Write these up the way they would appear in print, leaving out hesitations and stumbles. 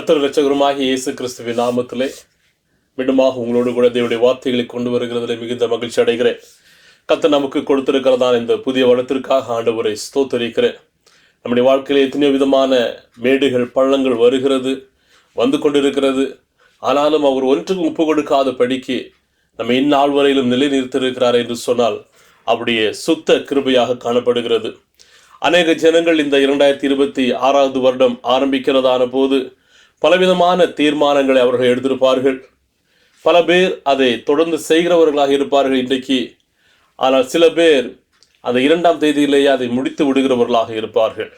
கர்த்தர் இரட்சகருமாகிய இயேசு கிறிஸ்துவின் நாமத்திலே மீண்டுமாக உங்களோடு கூட தேவனுடைய வார்த்தைகளை கொண்டு வருகிறதில் மிகுந்த மகிழ்ச்சி அடைகிறேன். கர்த்தர் நமக்கு கொடுத்திருக்கிறதான இந்த புதிய வளத்திற்காக ஆண்டவரை ஸ்தோத்திரிக்கிறேன். நம்முடைய வாழ்க்கையில் எத்தனையோ விதமான மேடுகள் பள்ளங்கள் வந்து கொண்டிருக்கிறது. ஆனாலும் அவர் ஒன்றுக்கும் ஒப்பு கொடுக்காத படிக்கு நம்ம இந்நாள் வரையிலும் நிலைநிறுத்திருக்கிறார் என்று சொன்னால் அவருடைய சுத்த கிருபையாக காணப்படுகிறது. அநேக ஜனங்கள் இந்த 2026 வருடம் ஆரம்பிக்கிறதான போது பலவிதமான தீர்மானங்களை அவர்கள் எடுத்திருப்பார்கள். பல பேர் அதை தொடர்ந்து செய்கிறவர்களாக இருப்பார்கள் இன்றைக்கு. ஆனால் சில பேர் அந்த 2ஆம் தேதியிலேயே அதை முடித்து விடுகிறவர்களாக இருப்பார்கள்.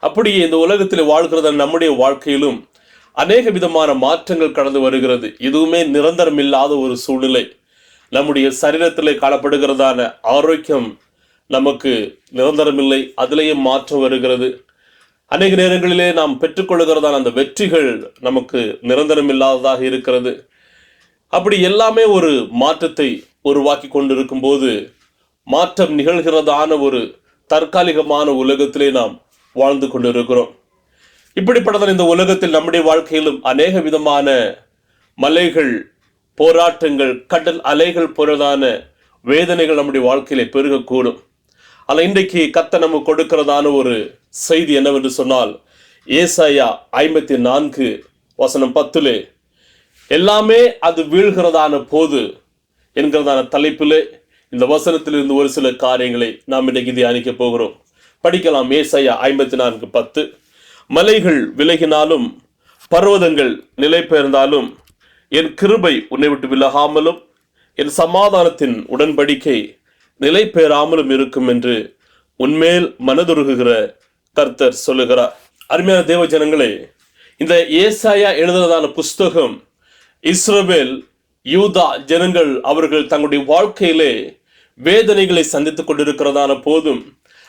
அப்படியே இந்த உலகத்தில் வாழ்கிறத நம்முடைய வாழ்க்கையிலும் அநேக விதமான மாற்றங்கள் கடந்து வருகிறது. எதுவுமே நிரந்தரம் இல்லாத ஒரு சூழ்நிலை. நம்முடைய சரீரத்திலே காணப்படுகிறதான ஆரோக்கியம் நமக்கு நிரந்தரமில்லை, அதிலேயே மாற்றம் வருகிறது. அநேக நேரங்களிலே நாம் பெற்றுக்கொள்கிறதான அந்த வெற்றிகள் நமக்கு நிரந்தரம் இல்லாததாக இருக்கிறது. அப்படி எல்லாமே ஒரு மாற்றத்தை உருவாக்கி கொண்டிருக்கும் போது மாற்றம் நிகழ்கிறதான ஒரு தற்காலிகமான உலகத்திலே நாம் வாழ்ந்து கொண்டிருக்கிறோம். இப்படிப்பட்டதான இந்த உலகத்தில் நம்முடைய வாழ்க்கையிலும் அநேக விதமான மலைகள், போராட்டங்கள், கடல் அலைகள் போறதான வேதனைகள் நம்முடைய வாழ்க்கையிலே பெருகக்கூடும். ஆனால் இன்றைக்கு கர்த்தர் நமக்கு கொடுக்கிறதான ஒரு செய்தி என்னவென்று சொன்னால், ஏசாயா 54:10 எல்லாமே அது வீழ்கிறதான போது என்கிறதான தலைப்பிலே இந்த வசனத்திலிருந்து ஒரு சில காரியங்களை நாம் இன்றைக்கு தியானிக்க போகிறோம். படிக்கலாம். ஏசாயா 54:10. மலைகள் விலகினாலும் பர்வதங்கள் நிலை பெயர்ந்தாலும் என் கிருபை உன்னை விட்டு விலகாமலும் என் சமாதானத்தின் உடன்படிக்கை நிலை பெறாமலும் இருக்கும் என்று உன்மேல் மனதுருகுகிற கர்த்தர் சொல்லுகிறார். அருமையான தேவ ஜனங்களே, இந்த ஏசாயா எழுதுறதான புஸ்தகம் இஸ்ரவேல் யூதா ஜனங்கள் அவர்கள் தங்களுடைய வாழ்க்கையிலே வேதனைகளை சந்தித்துக் கொண்டிருக்கிறதான போதும்,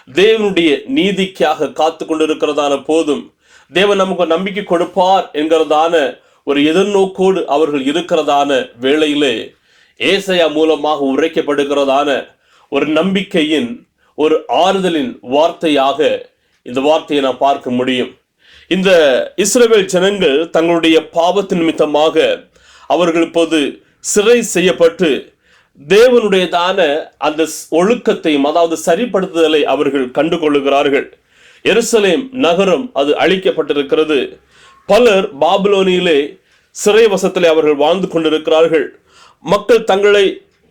தேவனுடைய நீதிக்காக காத்து கொண்டிருக்கிறதான போதும், தேவன் நமக்கு நம்பிக்கை கொடுப்பார் என்கிறதான ஒரு எதிர்நோக்கோடு அவர்கள் இருக்கிறதான வேளையிலே ஏசாயா மூலமாக உரைக்கப்படுகிறதான ஒரு நம்பிக்கையின், ஒரு ஆறுதலின் வார்த்தையாக இந்த வார்த்தையை நாம் பார்க்க முடியும். இந்த இஸ்ரவேல் ஜனங்கள் தங்களுடைய பாவத்தின் நிமித்தமாக அவர்கள் இப்போது சிறை செய்யப்பட்டு தேவனுடையதான அந்த ஒழுக்கத்தையும், அதாவது சரிப்படுத்துதலை அவர்கள் கண்டுகொள்ளுகிறார்கள். எருசலேம் நகரம் அது அழிக்கப்பட்டிருக்கிறது. பலர் பாபிலோனியிலே சிறைவசத்திலே அவர்கள் வாழ்ந்து கொண்டிருக்கிறார்கள். மக்கள் தங்களை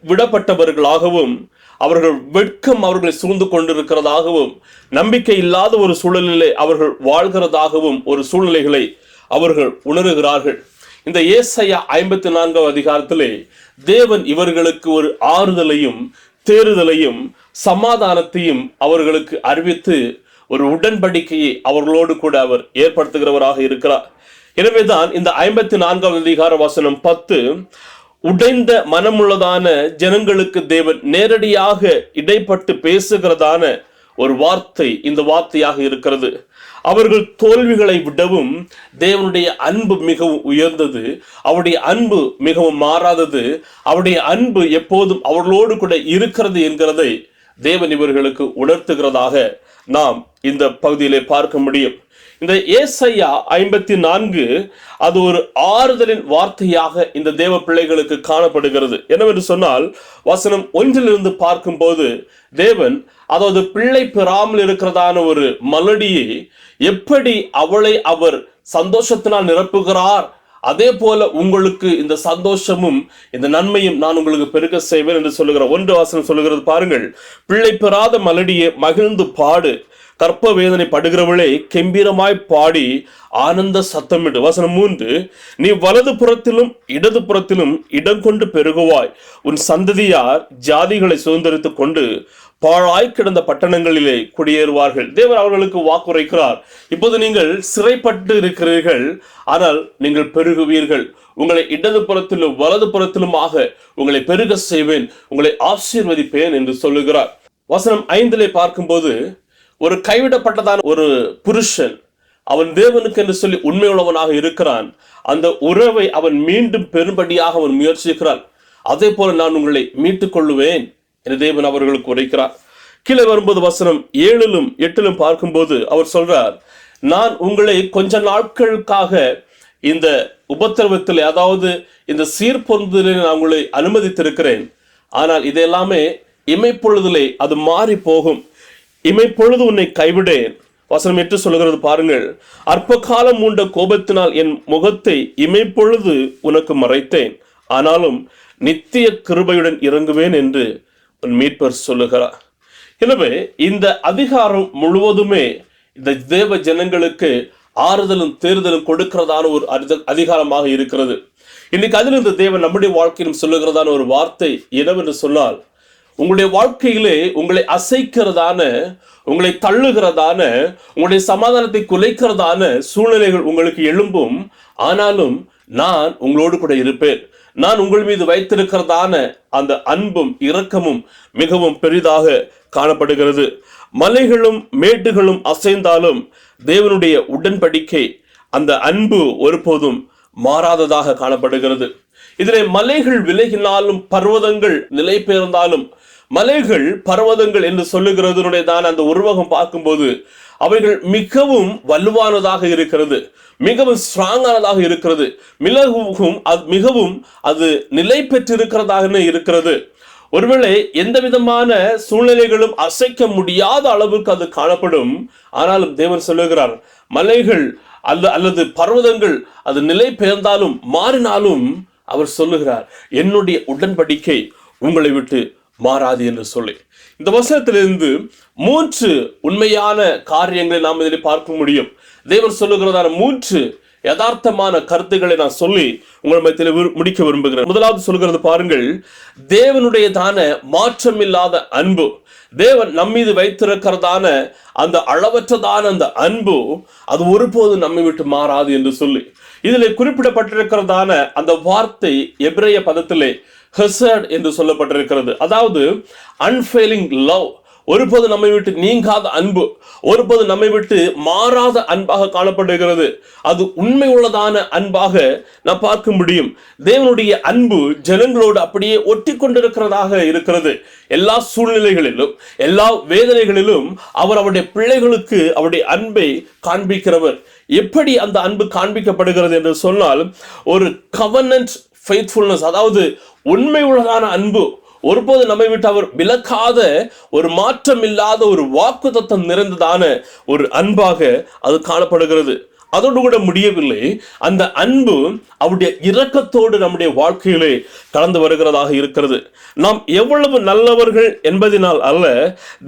விடப்பட்டவர்களாகவும் அவர்கள் வெட்கம் அவர்களை சூழ்ந்து கொண்டிருக்கிறதாகவும் நம்பிக்கை இல்லாத ஒரு சூழலிலே அவர்கள் வாழ்கிறதாகவும் ஒரு சூழ்நிலைகளை அவர்கள் உணர்கிறார்கள். இந்த ஏசாயா 54 அதிகாரத்திலே தேவன் இவர்களுக்கு ஒரு ஆறுதலையும் தேறுதலையும் சமாதானத்தையும் அவர்களுக்கு அறிவித்து ஒரு உடன்படிக்கையை அவர்களோடு கூட அவர் ஏற்படுத்துகிறவராக இருக்கிறார். எனவேதான் இந்த 54 அதிகார வசனம் 10, உடைந்த மனமுள்ளதான ஜனங்களுக்கு தேவன் நேரடியாக இடைப்பட்டு பேசுகிறதான ஒரு வார்த்தை இந்த வார்த்தையாக இருக்கிறது. அவர்கள் தோல்விகளை விடவும் தேவனுடைய அன்பு மிகவும் உயர்ந்தது, அவருடைய அன்பு மிகவும் மாறாதது, அவருடைய அன்பு எப்போதும் அவர்களோடு கூட இருக்கிறது என்கிறதை தேவன் இவர்களுக்கு உணர்த்துகிறதாக நாம் இந்த பகுதியிலே பார்க்க முடியும். இந்த ஏசாயா 54 அது ஒரு ஆறுதலின் வார்த்தையாக இந்த தேவ பிள்ளைகளுக்கு காணப்படுகிறது. என்னவென்று சொன்னால், வசனம் 1 பார்க்கும்போது தேவன், அதாவது பிள்ளை பெறாமல் இருக்கிறதான ஒரு மலடியை எப்படி அவளை அவர் சந்தோஷத்தினால் நிரப்புகிறார், அதே போல உங்களுக்கு இந்த சந்தோஷமும் இந்த நன்மையும் நான் உங்களுக்கு பெருக செய்வேன் என்று சொல்லுகிற 1 வசனம் சொல்லுகிறது. பாருங்கள், பிள்ளை பெறாத மலடியே மகிழ்ந்து பாடு, கற்ப வேதனை படுகிறவளே கெம்பீரமாய் பாடி ஆனந்த சத்தமிடு. வசனம் 3, நீ வலது புறத்திலும் இடது புறத்திலும் இடம் கொண்டு பெருகுவாய், உன் சந்ததியார் ஜாதிகளை சுதந்திரித்துக் கொண்டு பாழாய் கிடந்த பட்டணங்களிலே குடியேறுவார்கள். தேவன் அவர்களுக்கு வாக்குரைக்கிறார். இப்போது நீங்கள் சிறைப்பட்டு இருக்கிறீர்கள், ஆனால் நீங்கள் பெருகுவீர்கள். உங்களை இடது புறத்திலும் வலது புறத்திலுமாக உங்களை பெருக செய்வேன், உங்களை ஆசீர்வதிப்பேன் என்று சொல்லுகிறார். வசனம் 5 பார்க்கும்போது, ஒரு கைவிடப்பட்டதான ஒரு புருஷன் அவன் தேவனுக்கு என்று சொல்லி உண்மையுள்ளவனாக இருக்கிறான். அந்த உறவை அவன் மீண்டும் பெரும்படியாக அவன் முயற்சிக்கிறான். அதே போல நான் உங்களை மீட்டுக் கொள்ளுவேன் என்று தேவன் அவர்களுக்கு உரைக்கிறார். கீழே வரும்போது வசனம் 7, 8 பார்க்கும்போது அவர் சொல்றார், நான் உங்களை கொஞ்ச நாட்களுக்காக இந்த உபத்திரவத்தில், அதாவது இந்த சீர்பொருந்துதலில் நான் உங்களை அனுமதித்திருக்கிறேன். ஆனால் இதெல்லாமே இமைப்பொழுதிலே அது மாறி போகும். இமைப்பொழுது உன்னை கைவிடேன். வசனம் 8 சொல்லுகிறது பாருங்கள், அற்ப காலம் உண்ட கோபத்தினால் என் முகத்தை இமைப்பொழுது உனக்கு மறைத்தேன், ஆனாலும் நித்திய கிருபையுடன் இறங்குவேன் என்று உன் மீட்பர் சொல்லுகிறார். எனவே இந்த அதிகாரம் முழுவதுமே இந்த தேவ ஜனங்களுக்கு ஆறுதலும் தேர்தலும் கொடுக்கிறதான ஒரு அதிகாரமாக இருக்கிறது. இன்னைக்கு அதில் இந்த தேவன் நம்முடைய வாழ்க்கையிலும் சொல்லுகிறதான ஒரு வார்த்தை என்னவென்று சொன்னால், உங்களுடைய வாழ்க்கையிலே உங்களை அசைக்கிறதான, உங்களை தள்ளுகிறதான, உங்களுடைய சமாதானத்தை குலைக்கிறதான சூழ்நிலைகள் உங்களுக்கு எழும்பும். ஆனாலும் நான் உங்களோடு கூட இருப்பேன். நான் உங்கள் மீது வைத்திருக்கிறதான அந்த அன்பும் இரக்கமும் மிகவும் பெரிதாக காணப்படுகிறது. மலைகளும் மேட்டுகளும் அசைந்தாலும் தேவனுடைய உடன்படிக்கை, அந்த அன்பு ஒருபோதும் மாறாததாக காணப்படுகிறது. இதிலே மலைகள் விலகினாலும் பர்வதங்கள் நிலை பெயர்ந்தாலும், மலைகள் பர்வதங்கள் என்று சொல்லுகிறதுனுடையதான அந்த உருவகம் பார்க்கும்போது அவைகள் மிகவும் வலுவானதாக இருக்கிறது, மிகவும் ஸ்ட்ராங்கானதாக இருக்கிறது, மிகவும் அது நிலை பெற்றிருக்கிறதாக இருக்கிறது. ஒருவேளை எந்த விதமான சூழ்நிலைகளும் அசைக்க முடியாத அளவுக்கு அது காணப்படும். ஆனாலும் தேவன் சொல்லுகிறார், மலைகள் அல்லது பர்வதங்கள் அது நிலை பெயர்ந்தாலும் மாறினாலும் அவர் சொல்லுகிறார், என்னுடைய உடன்படிக்கை உங்களை விட்டு மாறாது என்று சொல்லி. இந்த வசனத்திலிருந்து 3 உண்மையான காரியங்களை நாம் இதில் பார்க்க முடியும். தேவன் சொல்லுகிறதான 3 யதார்த்தமான கருத்துக்களை நான் சொல்லி உங்கள் மத்தியில் முடிக்க விரும்புகிறேன். முதலாவது சொல்கிறது பாருங்கள், தேவனுடையதான மாற்றமில்லாத அன்பு, தேவன் நம்மீது வைத்திருக்கிறதான அந்த அளவற்றதான அந்த அன்பு அது ஒருபோதும் நம்மை விட்டு மாறாது என்று சொல்லி இதில் குறிப்பிடப்பட்டிருக்கிறதான அந்த வார்த்தை எபிரேய பதத்திலே ஹெசட் என்று சொல்லப்பட்டிருக்கிறது. அதாவது அன்ஃபெயிலிங் லவ், ஒருபோது நம்மை விட்டு நீங்காத அன்பு, ஒருபோது நம்மை விட்டு மாறாத அன்பாக காணப்படுகிறது. அது உண்மை உள்ளதான அன்பாக நாம் பார்க்க முடியும். தேவனுடைய அன்பு ஜனங்களோடு அப்படியே ஒட்டி கொண்டிருக்கிறதாக இருக்கிறது. எல்லா சூழ்நிலைகளிலும் எல்லா வேதனைகளிலும் அவர் அவருடைய பிள்ளைகளுக்கு அவருடைய அன்பை காண்பிக்கிறவர். எப்படி அந்த அன்பு காண்பிக்கப்படுகிறது என்று சொன்னால், ஒரு கவர்னன்ட் ஃபெய்த்ஃபுல்னஸ், அதாவது உண்மை உள்ளதான அன்பு, ஒருபோது நம்மை விட்டு அவர் விலக்காத, ஒரு மாற்றம் இல்லாத, ஒரு வாக்குத்தத்தம் நிறைந்ததான ஒரு அன்பாக அது காணப்படுகிறது. அதோடு கூட முடியவில்லை, அந்த அன்பு அவருடைய இரக்கத்தோடு நம்முடைய வாழ்க்கையிலே கலந்து வருகிறதாக இருக்கிறது. நாம் எவ்வளவு நல்லவர்கள் என்பதனால் அல்ல,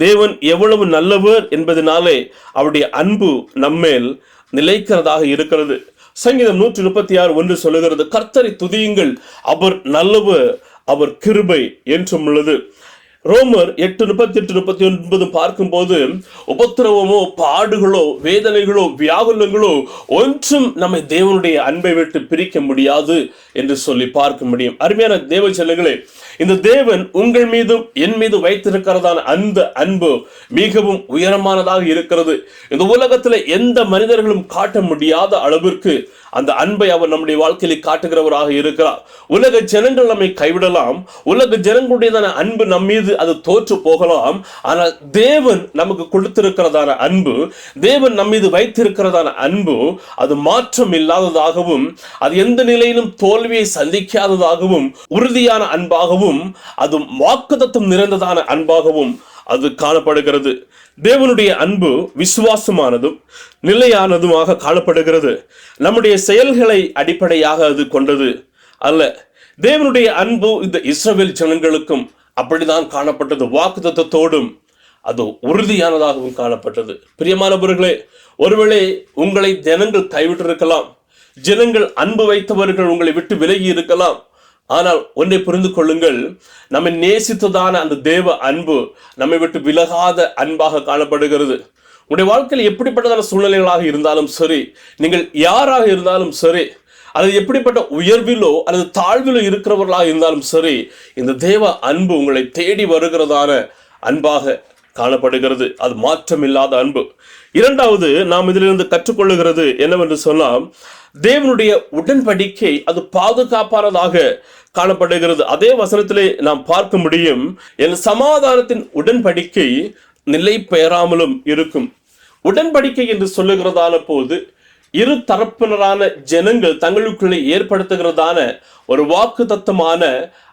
தேவன் எவ்வளவு நல்லவர் என்பதனாலே அவருடைய அன்பு நம்மேல் நிலைக்கிறதாக இருக்கிறது. சங்கீதம் 136:1 சொல்லுகிறது, கர்த்தரை துதியுங்கள், அவர் நல்லவர், அவர் கிருபை என்றும் உள்ளது. ரோமர் 8:38-39 பார்க்கும்போது, உபத்திரவமோ பாடுகளோ வேதனைகளோ வியாகுலங்களோ ஒன்றும் நம்மை தேவனுடைய அன்பை விட்டு பிரிக்க முடியாது என்று சொல்லி பார்க்க முடியும். அருமையான தேவ ஜனங்களே, இந்த தேவன் உங்கள் மீதும் என் மீது வைத்திருக்கிறதான அந்த அன்பு மிகவும் உயரமானதாக இருக்கிறது. இந்த உலகத்தில் எந்த மனிதர்களும் காட்ட முடியாத அளவிற்கு அந்த அன்பை அவர் நம்முடைய வாழ்க்கையில் காட்டுகிறவராக இருக்கிறார். உலக ஜனங்கள் நம்மை கைவிடலாம், உலக ஜனங்களுடையதான அன்பு நம் மீது அது தோற்று போகலாம். ஆனால் தேவன் நமக்கு கொடுத்திருக்கிறதான அன்பு, தேவன் நம் மீது வைத்திருக்கிறதான அன்பு அது மாற்றம் இல்லாததாகவும், அது எந்த நிலையிலும் தோல்வியை சந்திக்காததாகவும், உறுதியான அன்பாகவும், அது வாக்குத்தத்தம் நிறைந்ததான அன்பாகவும் அது காணப்படுகிறது. தேவனுடைய அன்பு விசுவாசமானதும் நிலையானதுமாக காணப்படுகிறது. நம்முடைய செயல்களை அடிப்படையாக அது கொண்டது அல்ல. தேவனுடைய அன்பு இந்த இஸ்ரவேல் ஜனங்களுக்கும் அப்படிதான் காணப்பட்டது. வாக்குத்தத்தத்தோடும் அது உறுதியானதாகவும் காணப்பட்டது. பிரியமானவர்களே, ஒருவேளை உங்களை ஜனங்கள் கைவிட்டிருக்கலாம், ஜனங்கள் அன்பு வைத்தவர்கள் உங்களை விட்டு விலகி இருக்கலாம். ஆனால் ஒன்றை புரிந்து கொள்ளுங்கள், நம்மை நேசித்ததான அந்த தேவ அன்பு நம்மை விட்டு விலகாத அன்பாக காணப்படுகிறது. உங்களுடைய வாழ்க்கையில் எப்படிப்பட்டதான சூழ்நிலைகளாக இருந்தாலும் சரி, நீங்கள் யாராக இருந்தாலும் சரி, அல்லது எப்படிப்பட்ட உயர்விலோ அல்லது தாழ்விலோ இருக்கிறவர்களாக இருந்தாலும் சரி, இந்த தேவ அன்பு உங்களை தேடி வருகிறதான அன்பாக காணப்படுகிறது. அது மாற்றமில்லாத அன்பு. இரண்டாவது நாம் இதிலிருந்து கற்றுக்கொள்ளுகிறது என்னவென்று சொன்னால், தேவனுடைய உடன்படிக்கை அது பாதுகாப்பானதாக காணப்படுகிறது. அதே வசனத்திலே நாம் பார்க்க முடியும், என் சமாதானத்தின் உடன்படிக்கை நிலை பெயராமலும் இருக்கும். உடன்படிக்கை என்று சொல்லுகிறதான போது இரு தரப்பினரான ஜனங்கள் தங்களுக்குள்ளே ஏற்படுத்துகிறதான ஒரு வாக்குத்தத்தமான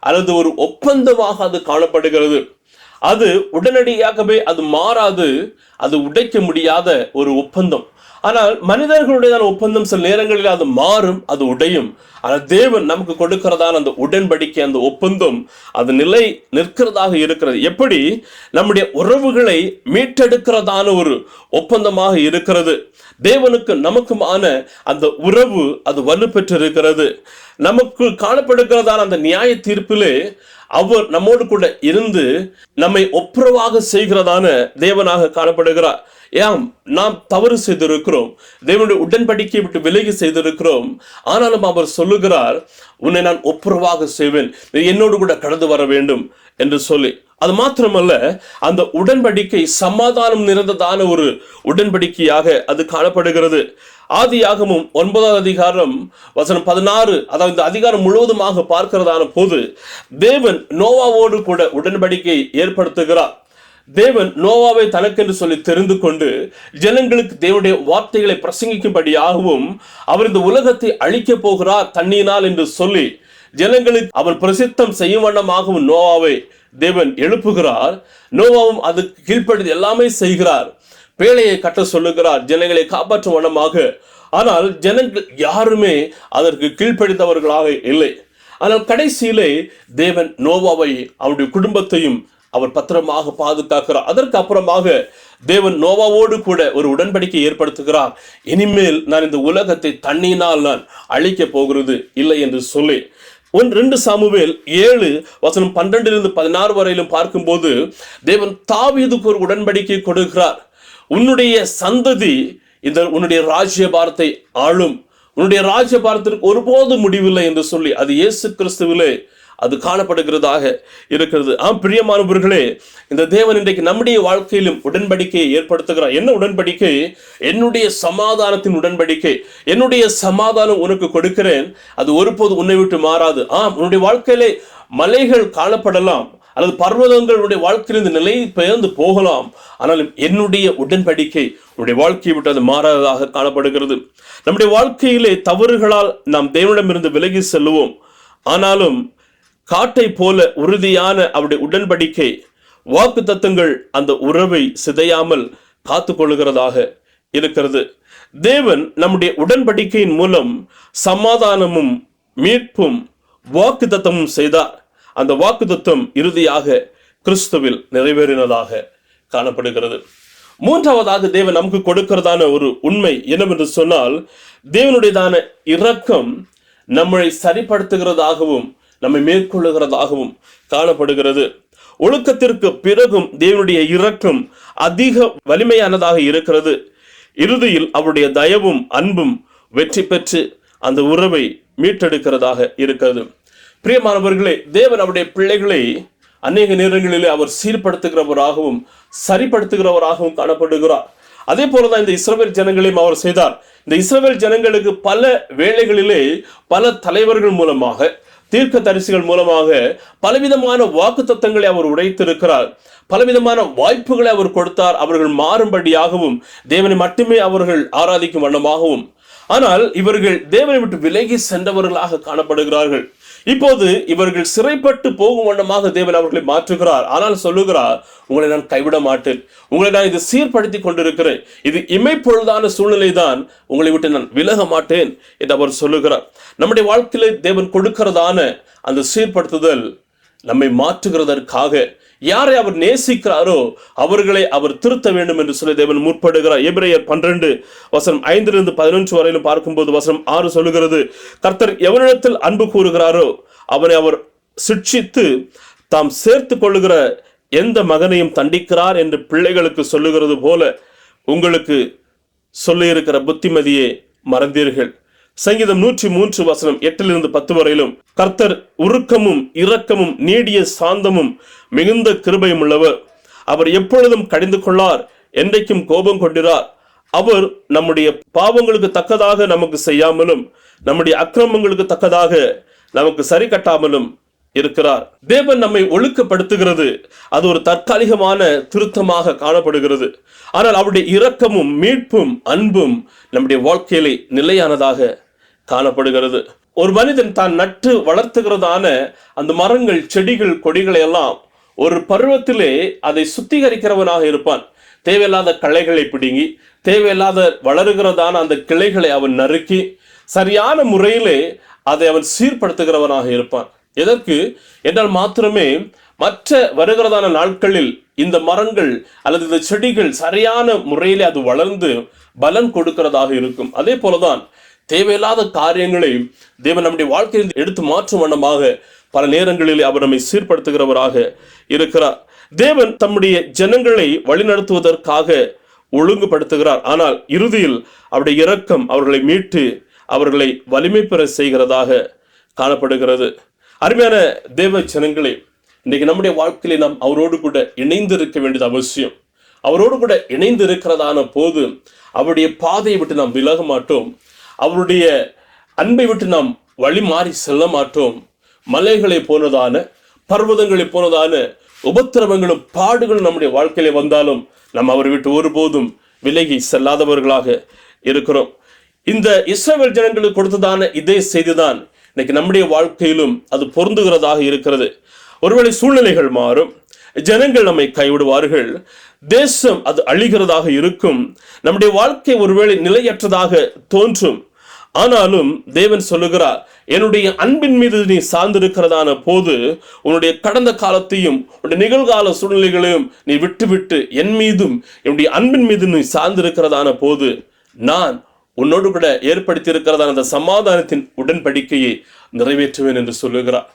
அல்லது ஒரு ஒப்பந்தமாக அது காணப்படுகிறது. அது உடனடியாகவே அது மாறாது, அது உடைக்க முடியாத ஒரு ஒப்பந்தம். ஆனால் மனிதர்களுடைய ஒப்பந்தம் சில நேரங்களில் அது மாறும், அது உடையும். ஆனால் தேவன் நமக்கு கொடுக்கிறதான அந்த உடன்படிக்கை, அந்த ஒப்பந்தம், அது நிலை நிற்கிறதாக இருக்கிறது. எப்படி நம்முடைய உறவுகளை மீட்டெடுக்கிறதான ஒரு ஒப்பந்தமாக இருக்கிறது. தேவனுக்கு நமக்குமான அந்த உறவு அது வலுப்பெற்று இருக்கிறது. நமக்கு காணப்படுகிறதான அந்த நியாய தீர்ப்பிலே அவர் நம்மோடு கூட இருந்து நம்மை ஒப்புரவாக செய்கிறதான தேவனாக காணப்படுகிறார். ஏன் நாம் தவறு செய்திருக்கிறோம், தேவனுடைய உடன்படிக்கையை விட்டு விலகி செய்திருக்கிறோம். ஆனாலும் அவர் சொல்லுகிறார், உன்னை நான் ஒப்புரவாக செய்வேன், என்னோடு கூட கடந்து வர வேண்டும் என்று சொல்லி. அது மாத்திரமல்ல, அந்த உடன்படிக்கை சமாதானம் நிறைந்ததான ஒரு உடன்படிக்கையாக அது காணப்படுகிறது. ஆதியாகமம் 9ஆம் அதிகாரம் வசனம் 16, அதாவது இந்த அதிகாரம் முழுவதுமாக பார்க்கிறதான போது தேவன் நோவாவோடு கூட உடன்படிக்கை ஏற்படுத்துகிறார். தேவன் நோவாவை தனக்கென்று சொல்லி தெரிந்து கொண்டு ஜனங்களுக்கு தேவனுடைய வார்த்தைகளை பிரசங்கிக்கும்படியாகவும் அவர் இந்த உலகத்தை அழிக்க போகிறார் தண்ணீனால் என்று சொல்லி ஜனங்களுக்கு அவர் பிரசித்தம் செய்யும் வண்ணமாகவும் நோவாவை தேவன் எழுப்புகிறார். நோவாவும் அதுக்கு கீழ்ப்படி எல்லாமே செய்கிறார். பேழையை கட்ட சொல்லுகிறார், ஜனங்களை காப்பாற்றும் வண்ணமாக. ஆனால் ஜனங்கள் யாருமே அதற்கு கீழ்ப்படித்தவர்களாக இல்லை. ஆனால் கடைசியிலே தேவன் நோவாவை அவருடைய குடும்பத்தையும் அவர் பத்திரமாக பாதுகாக்கிறார். அதற்கு அப்புறமாக தேவன் நோவாவோடு கூட ஒரு உடன்படிக்கை ஏற்படுத்துகிறார். இனிமேல் நான் இந்த உலகத்தை தண்ணீனால் நான் அழிக்க போகிறது இல்லை என்று சொல்லி 2 சாமுவேல் 7 வசனம் 12-16 வரையிலும் பார்க்கும்போது தேவன் தாவீதுக்கு ஒரு உடன்படிக்கை கொடுக்கிறார். உன்னுடைய சந்ததி இந்த உன்னுடைய ராஜ்யபாரத்தை ஆளும், உன்னுடைய ராஜ்யபாரத்திற்கு ஒருபோதும் முடிவில்லை என்று சொல்லி அது இயேசு கிறிஸ்துவிலே அது காணப்படுகிறதாக இருக்கிறது. பிரியமானவர்களே, இந்த தேவன் இன்றைக்கு நம்முடைய வாழ்க்கையிலும் உடன்படிக்கையை ஏற்படுத்துகிறார். என்ன உடன்படிக்கை? என்னுடைய சமாதானத்தின் உடன்படிக்கை. என்னுடைய சமாதானம் உனக்கு கொடுக்கிறேன், அது ஒருபோது உன்னை விட்டு மாறாது. உன்னுடைய வாழ்க்கையிலே மலைகள் காணப்படலாம் அல்லது பர்வதங்கள் உன்னுடைய வாழ்க்கையிலிருந்து நிலை பெயர்ந்து போகலாம், ஆனாலும் என்னுடைய உடன்படிக்கை உன்னுடைய வாழ்க்கையை விட்டு அது மாறாததாக காணப்படுகிறது. நம்முடைய வாழ்க்கையிலே தவறுகளால் நாம் தேவனிடமிருந்து விலகி செல்லுவோம். ஆனாலும் காட்டை போல உறுதியான அவருடைய உடன்படிக்கை வாக்கு தத்தங்கள் அந்த உறவை சிதையாமல் காத்து கொள்ளுகிறதாக இருக்கிறது. தேவன் நம்முடைய உடன்படிக்கையின் மூலம் சமாதானமும் மீட்பும் வாக்கு தத்தமும் செய்தார். அந்த வாக்கு தத்தம் இறுதியாக கிறிஸ்துவில் நிறைவேறினதாக காணப்படுகிறது. மூன்றாவதாக தேவன் நமக்கு கொடுக்கிறதான ஒரு உண்மை என்னவென்று சொன்னால், தேவனுடையதான இரக்கம் நம்மை சரிப்படுத்துகிறதாகவும் நம்மை மேற்கொள்ளுகிறதாகவும் காணப்படுகிறது. ஒழுக்கத்திற்கு பிறகும் தேவனுடைய இரக்கம் அதிக வலிமையானதாக இருக்கிறது. இறுதியில் அவருடைய தயவும் அன்பும் வெற்றி பெற்று அந்த உறவை மீட்டெடுக்கிறதாக இருக்கிறது. பிரியமானவர்களே, தேவன் அவருடைய பிள்ளைகளை அநேக நேரங்களிலே அவர் சீர்படுத்துகிறவராகவும் சரிப்படுத்துகிறவராகவும் காணப்படுகிறார். அதே போலதான் இந்த இஸ்ரவேல் ஜனங்களையும் அவர் செய்தார். இந்த இஸ்ரவேல் ஜனங்களுக்கு பல வேளைகளிலே பல தலைவர்கள் மூலமாக, தீர்க்க தரிசிகள் மூலமாக பலவிதமான வாக்கு தத்தங்களை அவர் உடைத்திருக்கிறார். பலவிதமான வாய்ப்புகளை அவர் கொடுத்தார், அவர்கள் மாறும்படியாகவும் தேவனை மட்டுமே அவர்கள் ஆராதிக்கும் வண்ணமாகவும். ஆனால் இவர்கள் தேவனை விட்டு விலகி சென்றவர்களாக காணப்படுகிறார்கள். இப்போது இவர்கள் சிறைப்பட்டு போகும் வண்ணமாக தேவன் அவர்களை மாற்றுகிறார். ஆனால் சொல்லுகிறார், உங்களை நான் கைவிட மாட்டேன், உங்களை நான் இது சீர்படுத்தி கொண்டிருக்கிறேன், இது இமைப்பொழுதான சூழ்நிலை தான், உங்களை விட்டு நான் விலக மாட்டேன் என்று அவர் சொல்லுகிறார். நம்முடைய வாழ்க்கையில தேவன் கொடுக்கிறதான அந்த சீர்படுத்துதல் நம்மை மாற்றுகிறதற்காக. யாரை அவர் நேசிக்கிறாரோ அவர்களை அவர் திருத்த வேண்டும் என்று சொல்லி தேவன் முற்படுகிறார். எபிரேயர் 12 வசனம் 5-11 வரையிலும் பார்க்கும்போது வசனம் 6 சொல்லுகிறது, கர்த்தர் எவனிடத்தில் அன்பு கூறுகிறாரோ அவனை அவர் சிட்சித்து தாம் சேர்த்து கொள்ளுகிற எந்த மகனையும் தண்டிக்கிறார் என்று பிள்ளைகளுக்கு சொல்லுகிறது போல உங்களுக்கு சொல்லியிருக்கிற புத்திமதியை மறந்தீர்கள். சங்கீதம் 103 வசனம் 8-10 வரையிலும், கர்த்தர் உருக்கமும் இரக்கமும் நீடிய சாந்தமும் மிகுந்த கிருபையும் உள்ளவர், அவர் எப்பொழுதும் கடிந்து கொள்ளார், என்றைக்கும் கோபம் கொண்டிரார். அவர் நம்முடைய பாவங்களுக்கு தக்கதாக நமக்கு செய்யாமலும் நம்முடைய அக்கிரமங்களுக்கு தக்கதாக நமக்கு சரி கட்டாமலும் இருக்கிறார். தேவன் நம்மை ஒழுக்கப்படுத்துகிறது, அது ஒரு தற்காலிகமான திருத்தமாக காணப்படுகிறது. ஆனால் அவருடைய இரக்கமும் மீட்பும் அன்பும் நம்முடைய வாழ்க்கையிலே நிலையானதாக காணப்படுகிறது. ஒரு மனிதன் தான் நட்டு வளர்த்துகிறதான அந்த மரங்கள், செடிகள், கொடிகளை எல்லாம் ஒரு பருவத்திலே அதை சுத்திகரிக்கிறவனாக இருப்பான். தேவையில்லாத களைகளை பிடுங்கி, தேவையில்லாத வளருகிறதான அந்த கிளைகளை அவன் நறுக்கி சரியான முறையிலே அதை அவன் சீர்படுத்துகிறவனாக இருப்பான். எதற்கு என்றால் மாத்திரமே மற்ற வருகிறதான நாட்களில் இந்த மரங்கள் அல்லது இந்த செடிகள் சரியான முறையிலே அது வளர்ந்து பலன் கொடுக்கிறதாக இருக்கும். அதே போலதான் தேவையில்லாத காரியங்களை தேவன் நம்முடைய வாழ்க்கையில் எடுத்து மாற்றும் வண்ணமாக பல நேரங்களில் அவர் நம்மை சீர்படுத்துகிறவராக இருக்கிறார். தேவன் தம்முடைய ஜனங்களை வழிநடத்துவதற்காக ஒழுங்குபடுத்துகிறார். ஆனால் இறுதியில் அவருடைய இரக்கம் அவர்களை மீட்டு அவர்களை வலிமை பெற செய்கிறதாக காணப்படுகிறது. அருமையான தேவ ஜனங்களே, இன்றைக்கு நம்முடைய வாழ்க்கையில நாம் அவரோடு கூட இணைந்து இருக்க வேண்டியது அவசியம். அவரோடு கூட இணைந்து இருக்கிறதான போது அவருடைய பாதையை விட்டு நாம் விலக மாட்டோம். அவருடைய அன்பை விட்டு நாம் வழி மாறி செல்ல மாட்டோம். மலைகளை போனதான, பர்வதங்களை போனதான உபத்திரவங்களும் பாடுகளும் நம்முடைய வாழ்க்கையில வந்தாலும் நாம் அவரை விட்டு ஒருபோதும் விலகி செல்லாதவர்களாக இருக்கிறோம். இந்த இஸ்ரவேல் ஜனங்களுக்கு கொடுத்ததான இதே செய்திதான் இன்னைக்கு நம்முடைய வாழ்க்கையிலும் அது பொருந்துகிறதாக இருக்கிறது. ஒருவேளை சூழ்நிலைகள் மாறும், ஜனங்கள் நம்மை கைவிடுவார்கள், தேசம் அது அழிகிறதாக இருக்கும், நம்முடைய வாழ்க்கை ஒருவேளை நிலையற்றதாக தோன்றும். ஆனாலும் தேவன் சொல்லுகிறார், என்னுடைய அன்பின் மீது நீ சார்ந்திருக்கிறதான போது உன்னுடைய கடந்த காலத்தையும் உன்னுடைய நிகழ்கால சூழ்நிலைகளையும் நீ விட்டுவிட்டு என் மீதும் என்னுடைய அன்பின் மீது நீ சார்ந்திருக்கிறதான போது நான் உன்னோடு கூட ஏற்படுத்தி இருக்கிறதான அந்த சமாதானத்தின் உடன்படிக்கையை நிறைவேற்றுவேன் என்று சொல்லுகிறார்.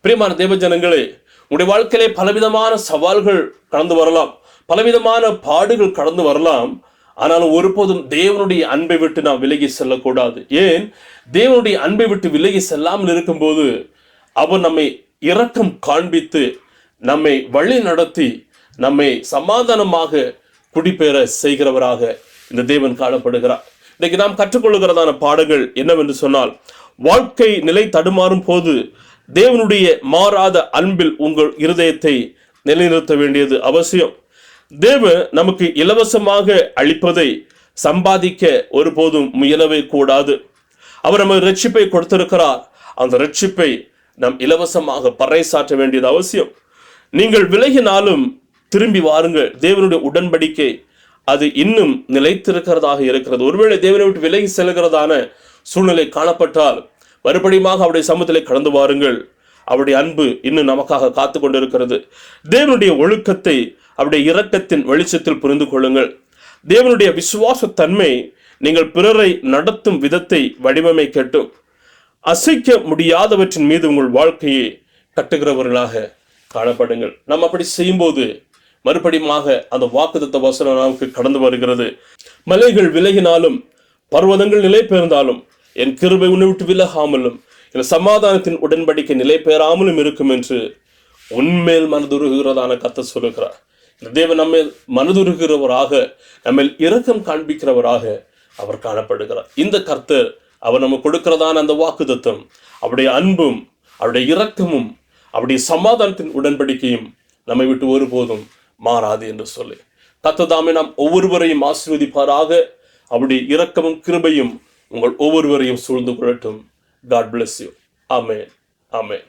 பிரியமான தேவ ஜனங்களே, உங்களுடைய வாழ்க்கையிலே பலவிதமான சவால்கள் கடந்து வரலாம், பலவிதமான பாடுகள் கடந்து வரலாம். ஆனாலும் ஒருபோதும் தேவனுடைய அன்பை விட்டு நாம் விலகி செல்லக்கூடாது. ஏன்? தேவனுடைய அன்பை விட்டு விலகி செல்லாமல் இருக்கும்போது அவர் நம்மை இரக்கம் காண்பித்து நம்மை வழி நடத்தி நம்மை சமாதானமாக குடிபெற செய்கிறவராக இந்த தேவன் காணப்படுகிறார். இன்னைக்கு நாம் கற்றுக்கொள்ளுகிறதான பாடங்கள் என்னவென்று சொன்னால், வாழ்க்கை நிலை தடுமாறும் போது தேவனுடைய மாறாத அன்பில் உங்கள் இருதயத்தை நிலைநிறுத்த வேண்டியது அவசியம். தேவன் நமக்கு இலவசமாக அளிப்பதை சம்பாதிக்க ஒருபோதும் முயலவே கூடாது. அவர் நமக்கு ரட்சிப்பை கொடுத்திருக்கிறார். அந்த ரட்சிப்பை நாம் இலவசமாக பறைசாற்ற வேண்டியது அவசியம். நீங்கள் விலகினாலும் திரும்பி வாருங்கள். தேவனுடைய உடன்படிக்கை அது இன்னும் நிலைத்திருக்கிறதாக இருக்கிறது. ஒருவேளை தேவனை விட்டு விலகி செல்கிறதான சூழ்நிலை காணப்பட்டால் மறுபடியுமாக அவருடைய சமூகத்திலே கடந்து வாருங்கள். அவருடைய அன்பு இன்னும் நமக்காக காத்து கொண்டிருக்கிறது. தேவனுடைய ஒழுக்கத்தை அவருடைய இரக்கத்தின் வெளிச்சத்தில் புரிந்து கொள்ளுங்கள். தேவனுடைய விசுவாச தன்மை நீங்கள் பிறரை நடத்தும் விதத்தை வடிவமைக்கட்டும். அசைக்க முடியாதவற்றின் மீது உங்கள் வாழ்க்கையை கட்டுகிறவர்களாக காணப்படுங்கள். நாம் அப்படி செய்யும்போது மறுபடியுமாக அந்த வாக்குத்தத்த வசனம் நமக்கு கடந்து வருகிறது. மலைகள் விலகினாலும் பர்வதங்கள் நிலை பெயர்ந்தாலும் என் கிருபை உன்னை விட்டு விலகாமலும் என் சமாதானத்தின் உடன்படிக்கை நிலை பெயராமலும் இருக்கும் என்று உன்மேல் மனதுருகிறதான கர்த்தர் சொல்லுகிறார். இந்த தேவன் நம்மை மனதுருகிறவராக, நம்ம இரக்கம் காண்பிக்கிறவராக அவர் காணப்படுகிறார். இந்த கர்த்தர் அவர் நமக்கு கொடுக்கிறதான அந்த வாக்குத்தத்தம், அவருடைய அன்பும் அவருடைய இரக்கமும் அவருடைய சமாதானத்தின் உடன்படிக்கையும் நம்மை விட்டு ஒருபோதும் மாறாது என்று சொல்லி கர்த்தர் தாமே நாம் ஒவ்வொருவரையும் ஆசீர்வதிப்பாராக. அவருடைய இரக்கமும் கிருபையும் உங்கள் ஒவ்வொருவரையும் சூழ்ந்து கொள்ளட்டும். God bless you. Amen. Amen.